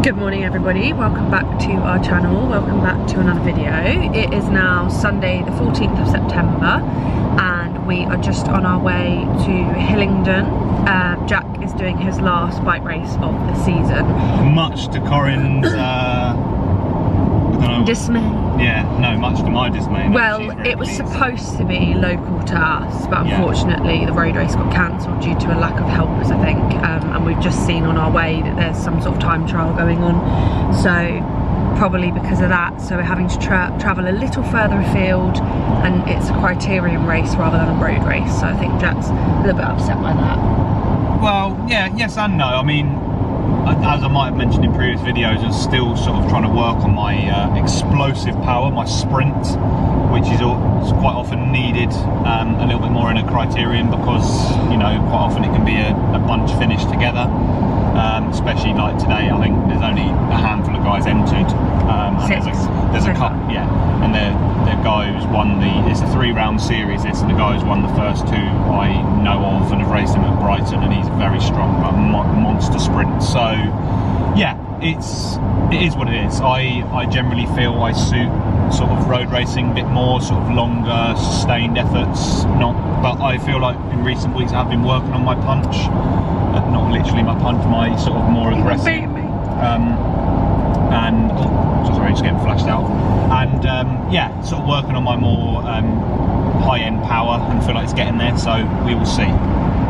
Good morning everybody, welcome back to our channel, welcome back to another video. It is now Sunday the 14th of September and we are just on our way to Hillingdon. Jack is doing his last bike race of the season. Much to Corinne's dismay. Yeah, no, much to my dismay. Well, it was supposed to be local to us, but unfortunately the road race got cancelled due to a lack of helpers, I think. And we've just seen on our way that there's some sort of time trial going on. So probably because of that, so we're having to travel a little further afield, and it's a criterium race rather than a road race. So I think Jack's a little bit upset by that. Well, yeah, yes and no. I mean, as I might have mentioned in previous videos, I'm still sort of trying to work on my explosive power, my sprint, which is quite often needed a little bit more in a criterion because, you know, quite often it can be a bunch finish together, especially like today. I think there's only a handful of guys entered. There's a couple, yeah, and the guy who's won it's a 3-round series, and the guy who's won the first 2 I know of and have raced him at Brighton, and he's very strong, like monster sprint. So yeah, it is what it is. I generally feel I suit sort of road racing a bit more, sort of longer, sustained efforts. But I feel like in recent weeks I've been working on my punch, not literally my punch, my sort of more aggressive. And sorry, just getting flashed out. And yeah, sort of working on my more high-end power, and feel like it's getting there. So we will see.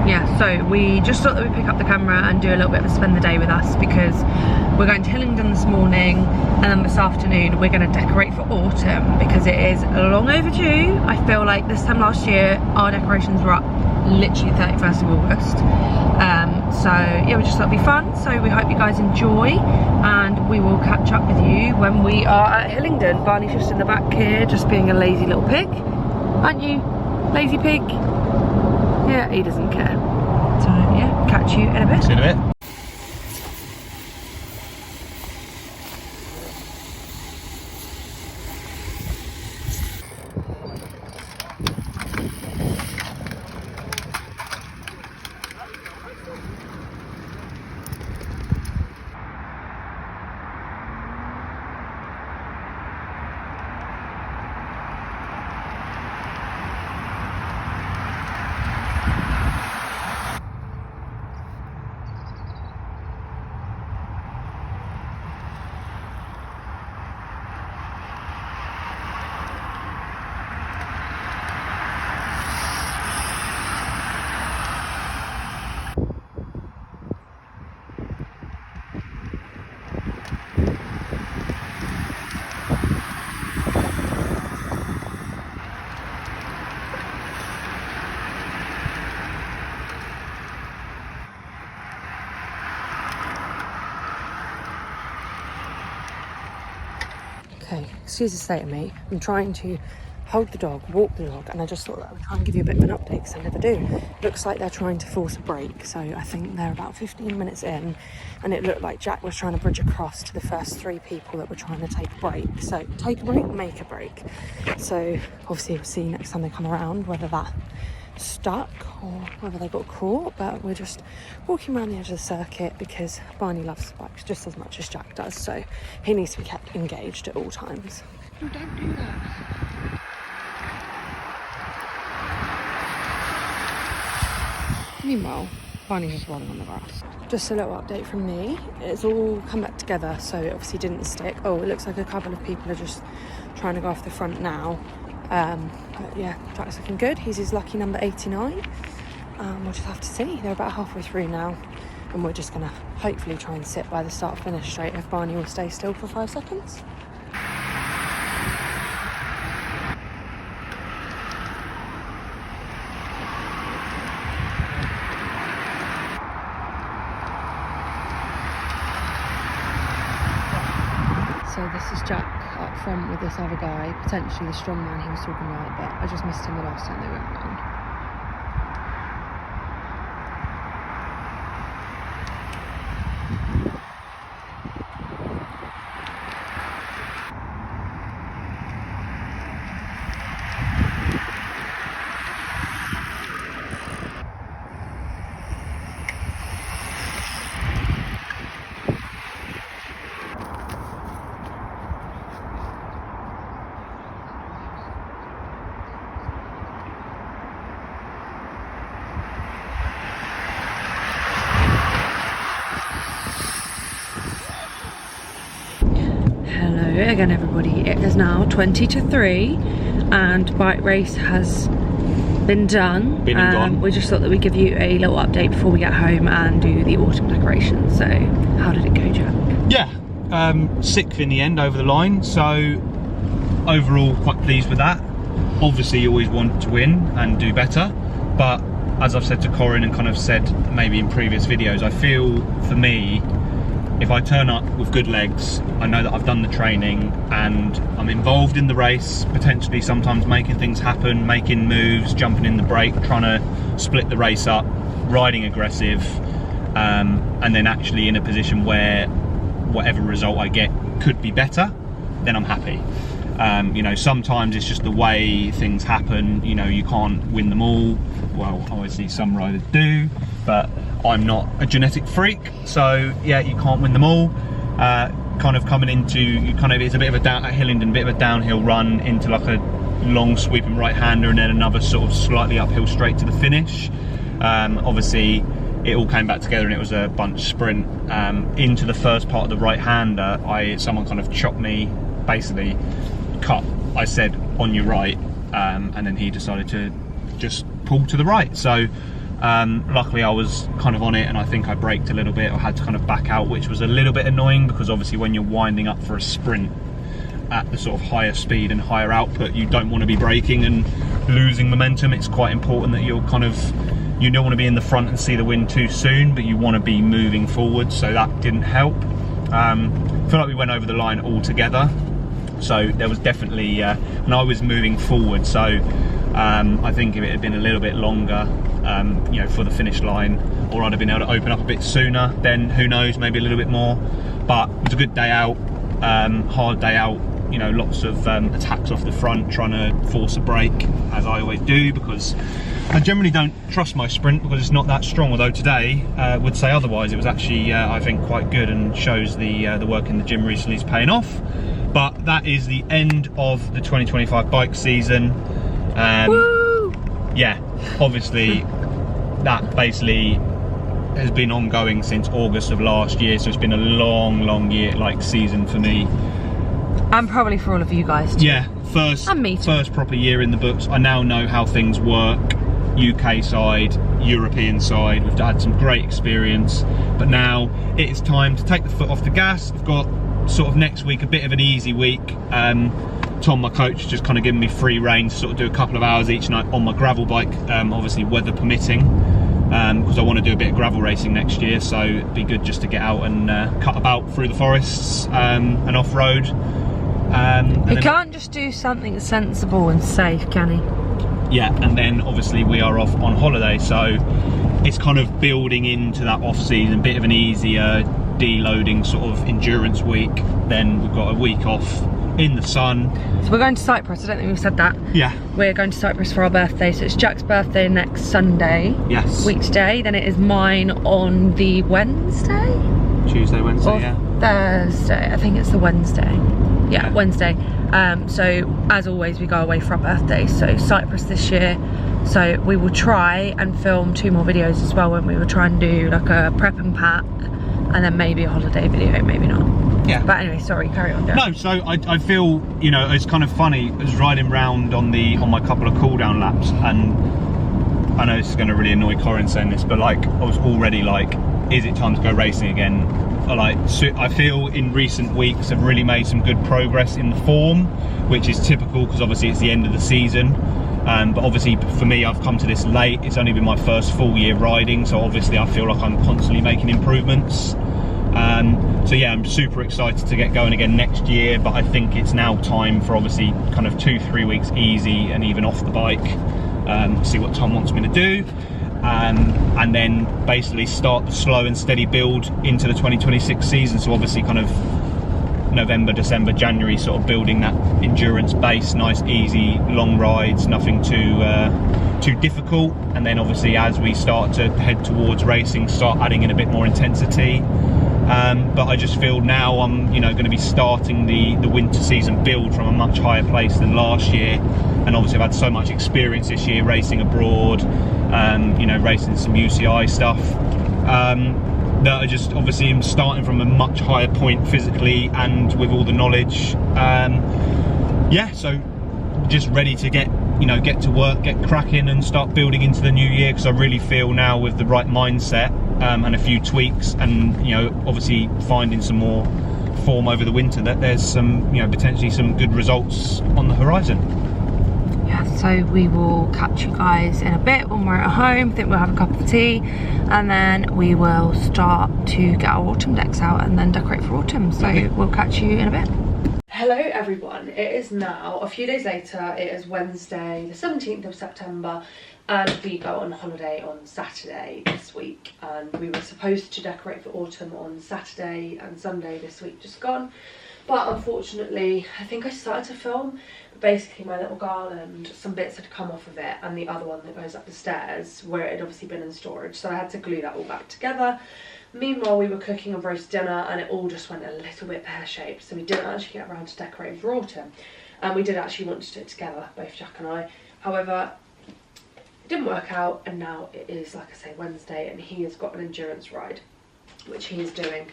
Yeah, so we just thought that we'd pick up the camera and do a little bit of a spend the day with us, because we're going to Hillingdon this morning, and then this afternoon we're going to decorate for autumn, because it is long overdue. I feel like this time last year our decorations were up literally 31st of August. So yeah, we just thought it'd be fun, so we hope you guys enjoy, and we will catch up with you when we are at Hillingdon. Barney's just in the back here, just being a lazy little pig, aren't you, lazy pig? Yeah, he doesn't care. So yeah, catch you in a bit. See you in a bit. Okay, excuse the state of me. I'm trying to hold the dog, walk the dog, and I just thought that I would try and give you a bit of an update, because I never do. Looks like they're trying to force a break, so I think they're about 15 minutes in, and it looked like Jack was trying to bridge across to the first 3 people that were trying to take a break. So take a break, make a break. So obviously we'll see next time they come around whether that stuck or whether they got caught, but we're just walking around the edge of the circuit because Barney loves bikes just as much as Jack does, so he needs to be kept engaged at all times. No, don't do that. Meanwhile, Barney's just rolling on the grass. Just a little update from me. It's all come back together, so it obviously didn't stick. Oh, it looks like a couple of people are just trying to go off the front now. But yeah, Jack's looking good. He's his lucky number 89. We'll just have to see. They're about halfway through now, and we're just gonna hopefully try and sit by the start finish straight if Barney will stay still for 5 seconds. So this is Jack up front with this other guy, potentially the strong man he was talking about, but I just missed him the last time they went round. again everybody, it is now 20 to 3 and bike race has been done. Been and gone. We just thought that we'd give you a little update before we get home and do the autumn decorations. So how did it go, Jack? Yeah, 6th in the end over the line, so overall quite pleased with that. Obviously you always want to win and do better, but as I've said to Corinne and kind of said maybe in previous videos, I feel for me, if I turn up with good legs, I know that I've done the training and I'm involved in the race, potentially sometimes making things happen, making moves, jumping in the brake, trying to split the race up, riding aggressive, and then actually in a position where whatever result I get could be better, then I'm happy. You know, sometimes it's just the way things happen, you know, you can't win them all. Well, obviously some riders do, but I'm not a genetic freak, so yeah, you can't win them all. Kind of coming into, it's a bit of a down at Hillingdon, a bit of a downhill run into like a long sweeping right-hander and then another sort of slightly uphill straight to the finish. Obviously it all came back together and it was a bunch sprint. Into the first part of the right-hander, someone kind of chopped me, basically cut, I said on your right, and then he decided to just pull to the right. So luckily I was kind of on it and I think I braked a little bit, or had to kind of back out, which was a little bit annoying because obviously when you're winding up for a sprint at the sort of higher speed and higher output, you don't want to be braking and losing momentum. It's quite important that you're kind of, you don't want to be in the front and see the wind too soon, but you want to be moving forward, so that didn't help. I feel like we went over the line all together, so there was definitely, and I was moving forward, so I think if it had been a little bit longer, you know, for the finish line, or I'd have been able to open up a bit sooner, then who knows, maybe a little bit more. But it was a good day out, hard day out, you know, lots of attacks off the front, trying to force a break, as I always do, because I generally don't trust my sprint because it's not that strong, although today would say otherwise. It was actually, I think, quite good and shows the work in the gym recently is paying off. But that is the end of the 2025 bike season. Woo! Yeah, obviously that basically has been ongoing since August of last year, so it's been a long year, like, season for me. And probably for all of you guys too. Yeah, first proper year in the books. I now know how things work, UK side, European side. We've had some great experience, but now it's time to take the foot off the gas. I've got sort of next week a bit of an easy week. Tom, my coach, just kind of giving me free rein to sort of do a couple of hours each night on my gravel bike, obviously weather permitting, because I want to do a bit of gravel racing next year, so it'd be good just to get out and cut about through the forests and off-road. He can't just do something sensible and safe, can he? Yeah, and then obviously we are off on holiday, so it's kind of building into that off-season, bit of an easier deloading sort of endurance week. Then we've got a week off in the sun. So we're going to Cyprus, I don't think we've said that. Yeah. We're going to Cyprus for our birthday, so it's Jack's birthday next Sunday. Yes. Week today, then it is mine on the Wednesday? Tuesday, Wednesday, yeah. Thursday, I think it's the Wednesday. Yeah, Wednesday. So as always, we go away for our birthday, so Cyprus this year. So we will try and film 2 more videos as well, when we will try and do like a prep and pack, and then maybe a holiday video, maybe not. Yeah. But anyway, sorry, carry on, Jack. No, so I feel, you know, it's kind of funny. I was riding round on my couple of cool down laps, and I know this is going to really annoy Corinne saying this, but like I was already like, is it time to go racing again? I feel in recent weeks I've really made some good progress in the form, which is typical because obviously it's the end of the season. But obviously for me, I've come to this late. It's only been my first full year riding, so obviously I feel like I'm constantly making improvements. So yeah, I'm super excited to get going again next year, but I think it's now time for obviously kind of 2-3 weeks easy and even off the bike, see what Tom wants me to do, and then basically start the slow and steady build into the 2026 season. So obviously kind of November, December, January, sort of building that endurance base, nice easy long rides, nothing too difficult, and then obviously as we start to head towards racing, start adding in a bit more intensity. But I just feel now I'm, you know, going to be starting the winter season build from a much higher place than last year, and obviously I've had so much experience this year racing abroad, you know, racing some UCI stuff. that are just obviously starting from a much higher point physically and with all the knowledge. Yeah, so just ready to get to work, get cracking and start building into the new year, because I really feel now with the right mindset and a few tweaks and obviously finding some more form over the winter, that there's some potentially some good results on the horizon. Yeah, so we will catch you guys in a bit when we're at home. I think we'll have a cup of tea and then we will start to get our autumn decks out and then decorate for autumn. So we'll catch you in a bit. Hello everyone, it is now a few days later. It is Wednesday the 17th of September and we go on holiday on Saturday this week, and we were supposed to decorate for autumn on Saturday and Sunday this week just gone, but unfortunately I think I started to film, but basically my little garland, some bits had come off of it and the other one that goes up the stairs where it had obviously been in storage, so I had to glue that all back together. Meanwhile, we were cooking a roast dinner and it all just went a little bit pear-shaped, so we didn't actually get around to decorating for autumn. And we did actually want to do it together, both Jack and I. However, it didn't work out, and now it is, like I say, Wednesday, and he has got an endurance ride, which he is doing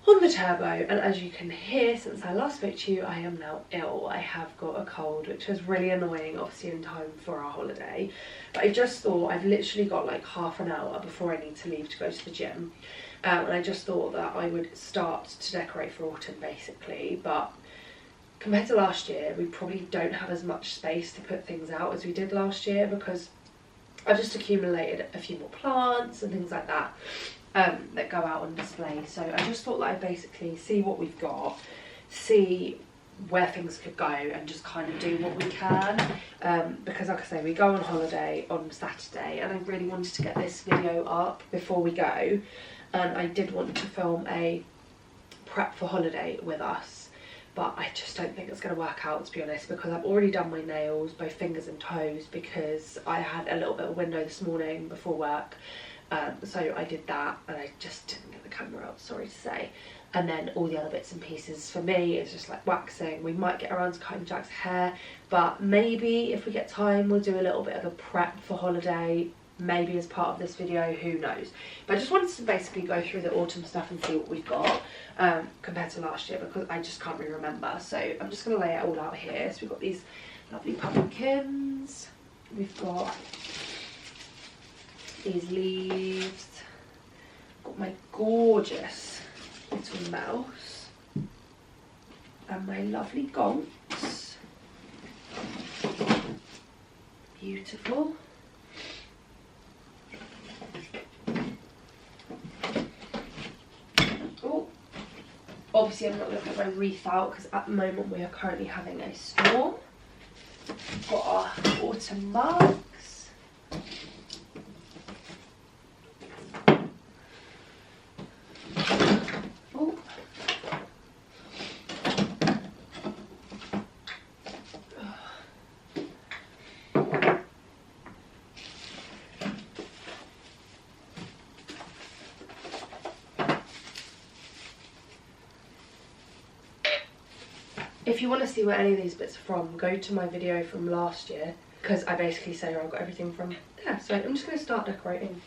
on the turbo. And as you can hear, since I last spoke to you, I am now ill. I have got a cold, which was really annoying, obviously in time for our holiday. But I just thought, I've literally got like half an hour before I need to leave to go to the gym. And I just thought that I would start to decorate for autumn basically. But compared to last year, we probably don't have as much space to put things out as we did last year, because I just accumulated a few more plants and things like that. That go out on display. So I just thought that I'd basically see what we've got, see where things could go, and just kind of do what we can, because like I say, we go on holiday on Saturday and I really wanted to get this video up before we go, and I did want to film a prep for holiday with us, but I just don't think it's going to work out, to be honest, because I've already done my nails, both fingers and toes, because I had a little bit of window this morning before work. So I did that and I just didn't get the camera out, sorry to say. And then all the other bits and pieces for me is just like waxing. We might get around to cutting Jack's hair, but maybe if we get time we'll do a little bit of a prep for holiday, maybe as part of this video, who knows. But I just wanted to basically go through the autumn stuff and see what we've got compared to last year, because I just can't really remember. So I'm just going to lay it all out here. So we've got these lovely pumpkins, we've got these leaves, got my gorgeous little mouse and my lovely gonks, beautiful. Oh, obviously I'm not going to put my wreath out because at the moment we are currently having a storm. Got our autumn mugs. If you want to see where any of these bits are from, go to my video from last year, because I basically say where I got everything from there. So I'm just going to start decorating.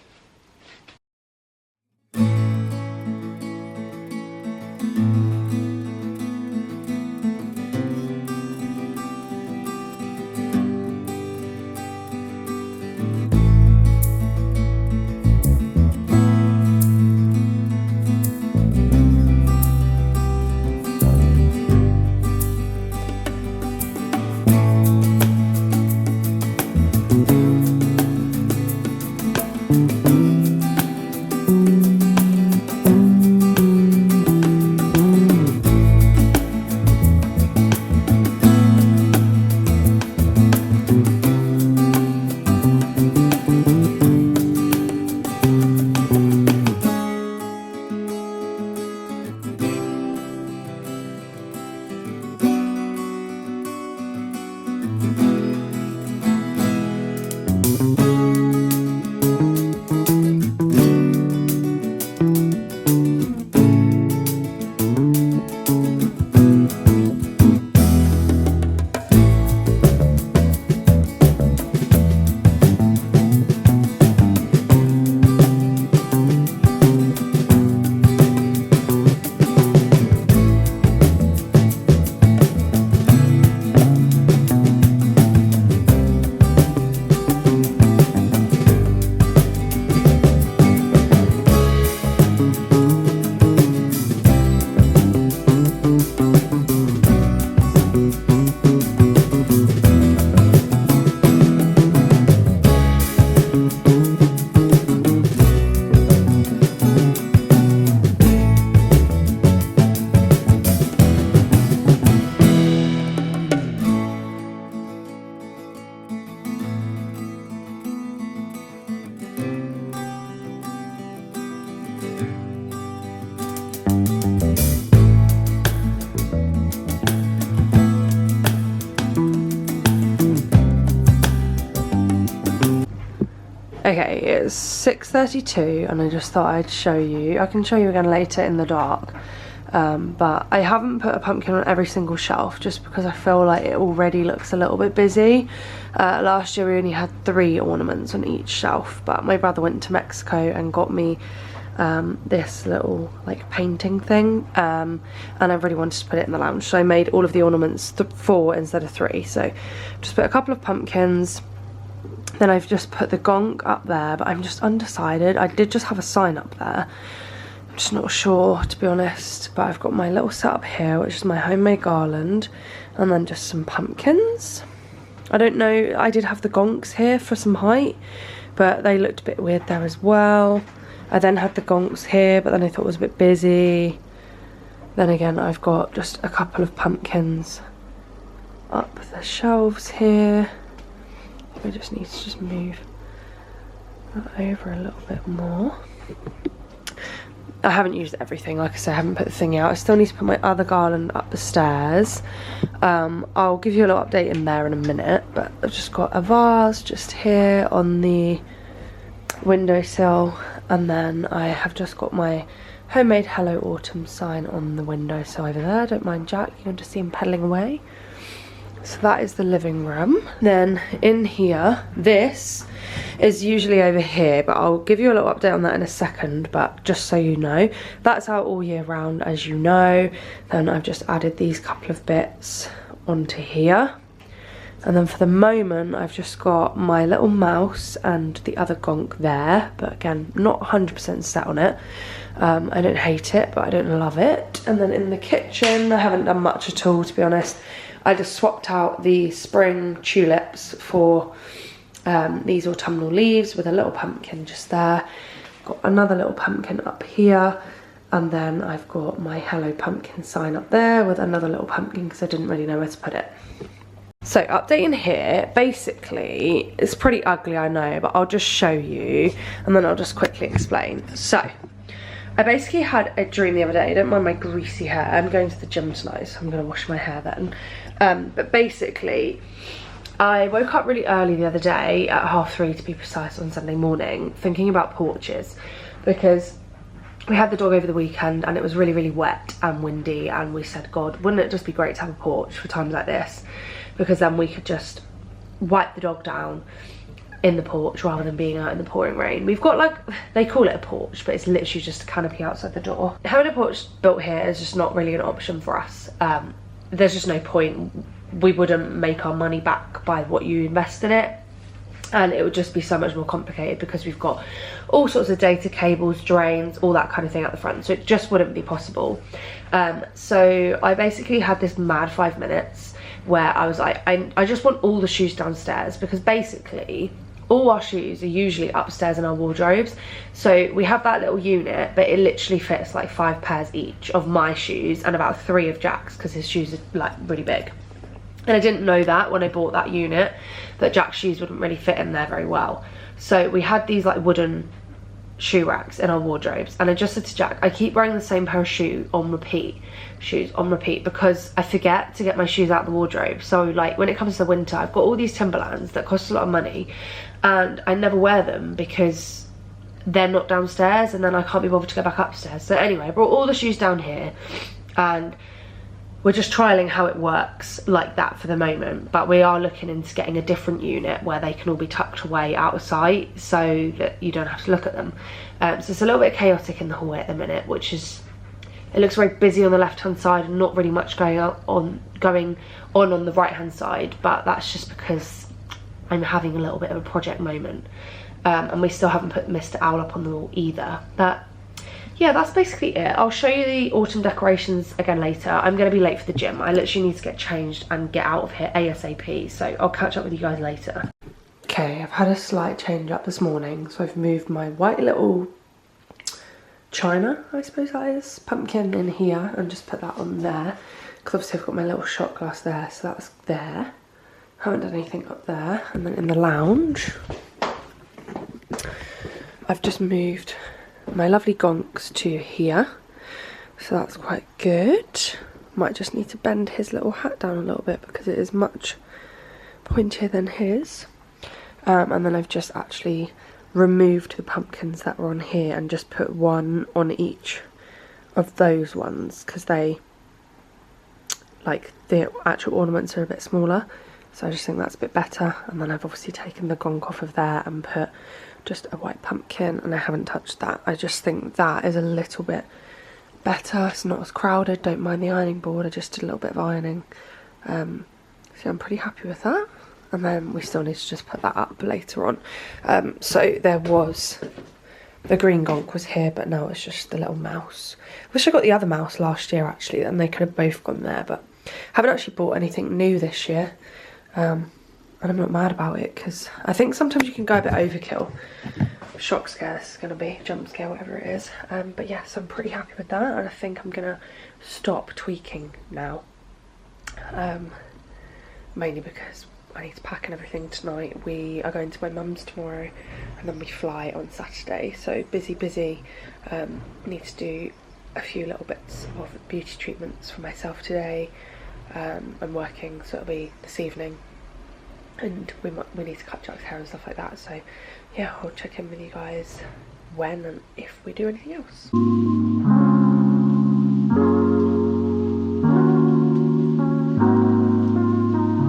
Okay, it's 6:32 and I just thought I'd show you. I can show you again later in the dark. But I haven't put a pumpkin on every single shelf just because I feel like it already looks a little bit busy. Last year we only had 3 ornaments on each shelf, but my brother went to Mexico and got me this little like painting thing, and I really wanted to put it in the lounge, so I made all of the ornaments 4 instead of 3. So just put a couple of pumpkins, then I've just put the gonk up there, but I'm just undecided. I did just have a sign up there. I'm just not sure, to be honest, but I've got my little setup here, which is my homemade garland, and then just some pumpkins. I don't know, I did have the gonks here for some height, but they looked a bit weird there as well. I then had the gonks here, but then I thought it was a bit busy. Then again, I've got just a couple of pumpkins up the shelves here. We just need to just move that over a little bit more. I haven't used everything, like I said, I haven't put the thing out. I still need to put my other garland up the stairs. I'll give you a little update in there in a minute, but I've just got a vase just here on the windowsill, and then I have just got my homemade Hello Autumn sign on the windowsill over there. Don't mind Jack, you can just see him pedalling away. So that is the living room. Then in here, this is usually over here, but I'll give you a little update on that in a second, but just so you know, that's out all year round, as you know. Then I've just added these couple of bits onto here. And then for the moment, I've just got my little mouse and the other gonk there, but again, not 100% set on it. I don't hate it, but I don't love it. And then in the kitchen, I haven't done much at all, to be honest. I just swapped out the spring tulips for these autumnal leaves with a little pumpkin just there. Got another little pumpkin up here, and then I've got my Hello Pumpkin sign up there with another little pumpkin because I didn't really know where to put it. So updating here, basically, it's pretty ugly, I know, but I'll just show you and then I'll just quickly explain. So, I basically had a dream the other day. Don't mind my greasy hair. I'm going to the gym tonight, so I'm going to wash my hair then. But basically, I woke up really early the other day at 3:30 to be precise on Sunday morning, thinking about porches, because we had the dog over the weekend and it was really, really wet and windy, and we said, God, wouldn't it just be great to have a porch for times like this? Because then we could just wipe the dog down in the porch rather than being out in the pouring rain. We've got, like, they call it a porch, but it's literally just a canopy outside the door. Having a porch built here is just not really an option for us. There's just no point. We wouldn't make our money back by what you invest in it, and it would just be so much more complicated because we've got all sorts of data cables, drains, all that kind of thing at the front, so it just wouldn't be possible. So I basically had this mad 5 minutes where I was like, I just want all the shoes downstairs, because basically all our shoes are usually upstairs in our wardrobes. So we have that little unit, but it literally fits like 5 pairs each of my shoes and about 3 of Jack's, because his shoes are like really big. And I didn't know that when I bought that unit, that Jack's shoes wouldn't really fit in there very well. So we had these like wooden shoe racks in our wardrobes, and I just said to Jack, I keep wearing the same pair of shoes on repeat, because I forget to get my shoes out of the wardrobe. So like when it comes to the winter, I've got all these Timberlands that cost a lot of money, and I never wear them because they're not downstairs, and then I can't be bothered to go back upstairs. So anyway, I brought all the shoes down here, and we're just trialing how it works like that for the moment, but we are looking into getting a different unit where they can all be tucked away out of sight so that you don't have to look at them. So it's a little bit chaotic in the hallway at the minute, which is, it looks very busy on the left hand side and not really much going on the right hand side, but that's just because I'm having a little bit of a project moment. And we still haven't put Mr. Owl up on the wall either. But yeah, that's basically it. I'll show you the autumn decorations again later. I'm going to be late for the gym. I literally need to get changed and get out of here ASAP. So I'll catch up with you guys later. Okay, I've had a slight change up this morning. So I've moved my white little china, I suppose that is, pumpkin in here, and just put that on there. Because obviously I've got my little shot glass there, so that's there. Haven't done anything up there. And then in the lounge, I've just moved my lovely gonks to here, so that's quite good. Might just need to bend his little hat down a little bit because it is much pointier than his. And then I've just actually removed the pumpkins that were on here and just put one on each of those ones, because they, like, the actual ornaments are a bit smaller, so I just think that's a bit better. And then I've obviously taken the gonk off of there and put just a white pumpkin, and I haven't touched that. I just think that is a little bit better. It's not as crowded. Don't mind the ironing board. I just did a little bit of ironing, so I'm pretty happy with that. And then we still need to just put that up later on. So there was, the green gonk was here, but now it's just the little mouse. Wish I got the other mouse last year actually, and they could have both gone there, but haven't actually bought anything new this year. And I'm not mad about it, because I think sometimes you can go a bit overkill. Shock scare this is going to be, jump scare, whatever it is. But yes, I'm pretty happy with that, and I think I'm going to stop tweaking now. Mainly because I need to pack and everything tonight. We are going to my mum's tomorrow, and then we fly on Saturday, so busy. Need to do a few little bits of beauty treatments for myself today. I'm working, so it'll be this evening, and we need to cut Jack's hair and stuff like that. So yeah, I'll check in with you guys when and if we do anything else.